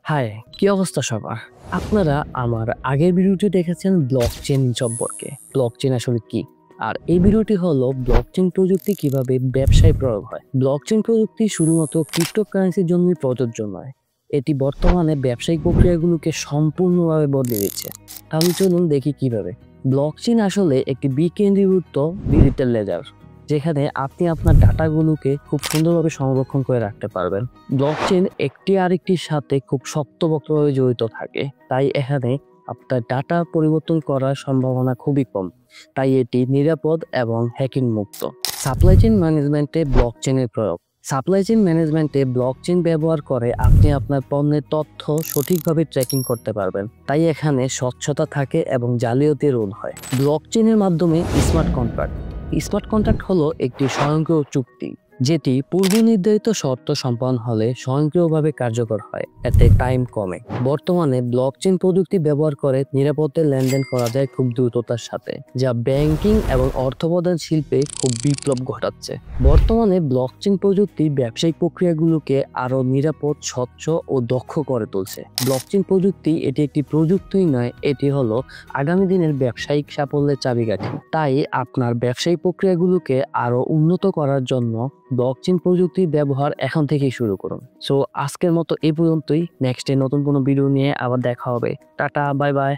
High, কি অবস্থা সবার? আপনারা আমার আগের ভিডিওটি দেখেছেন ব্লকচেন সম্পর্কে। ব্লকচেন আসলে কি? আর এই ভিডিওটি হলো ব্লকচেন প্রযুক্তি কিভাবে ব্যবসায় প্রয়োগ হয়। ব্লকচেন প্রযুক্তি শুধুমাত্র ক্রিপ্টোকারেন্সির জন্যই প্রযোজ্য নয়। এটি বর্তমানে ব্যবসায়িক প্রক্রিয়াগুলোকে সম্পূর্ণভাবে বদলে দিচ্ছে। তাহলে চলুন দেখি কিভাবে। ব্লকচেন আসলে একটি বিকেন্দ্রীভূত ডিজিটাল লেজার, যেখানে আপনি আপনার ডাটাগুলোকে খুব সুন্দরভাবে সংরক্ষণ করে রাখতে পারবেন। ব্লকচেন একটি আরেকটির সাথে খুব শক্তপোক্তভাবে জড়িত থাকে, তাই এখানে আপনার ডাটা পরিবর্তন করার সম্ভাবনা খুবই কম। তাই এটি নিরাপদ এবং হ্যাকিং মুক্ত। সাপ্লাই চেইন ম্যানেজমেন্টে ব্লকচেনের প্রয়োগ। সাপ্লাই চেইন ম্যানেজমেন্টে ব্লকচেন ব্যবহার করে আপনি আপনার পণ্যের তথ্য সঠিকভাবে ট্র্যাকিং করতে পারবেন। তাই এখানে স্বচ্ছতা থাকে এবং জালিয়াতি রোধ হয়। ব্লকচেনের মাধ্যমে স্মার্ট কন্ট্রাক্ট। স্মার্ট কন্ট্রাক্ট হলো একটি স্বয়ংক্রিয় চুক্তি, যেটি পূর্ব নির্ধারিত শর্ত সম্পন্ন হলে স্বয়ংক্রিয়ভাবে কার্যকর হয়। এতে টাইম কমে। বর্তমানে ব্লকচেন প্রযুক্তি ব্যবহার করে নিরাপদে লেনদেন করা যায় খুব দ্রুততার সাথে, যা ব্যাংকিং এবং অর্থপ্রদান শিল্পে খুব বিপ্লব ঘটাচ্ছে। বর্তমানে ব্লকচেন প্রযুক্তি ব্যবসায়িক প্রক্রিয়াগুলোকে আরো নিরাপদ, স্বচ্ছ ও দক্ষ করে তুলছে। ব্লকচেন প্রযুক্তি এটি একটি প্রযুক্তিই নয়, এটি হলো আগামী দিনের ব্যবসায়িক সাফল্যের চাবিকাঠি। তাই আপনার ব্যবসায়িক প্রক্রিয়াগুলোকে আরো উন্নত করার জন্য ব্লকচেন প্রযুক্তির ব্যবহার এখন থেকেই শুরু করুন। সো আজকের মতো এই পর্যন্তই। নেক্সটে নতুন কোনো ভিডিও নিয়ে আবার দেখা হবে। Tata, bye bye.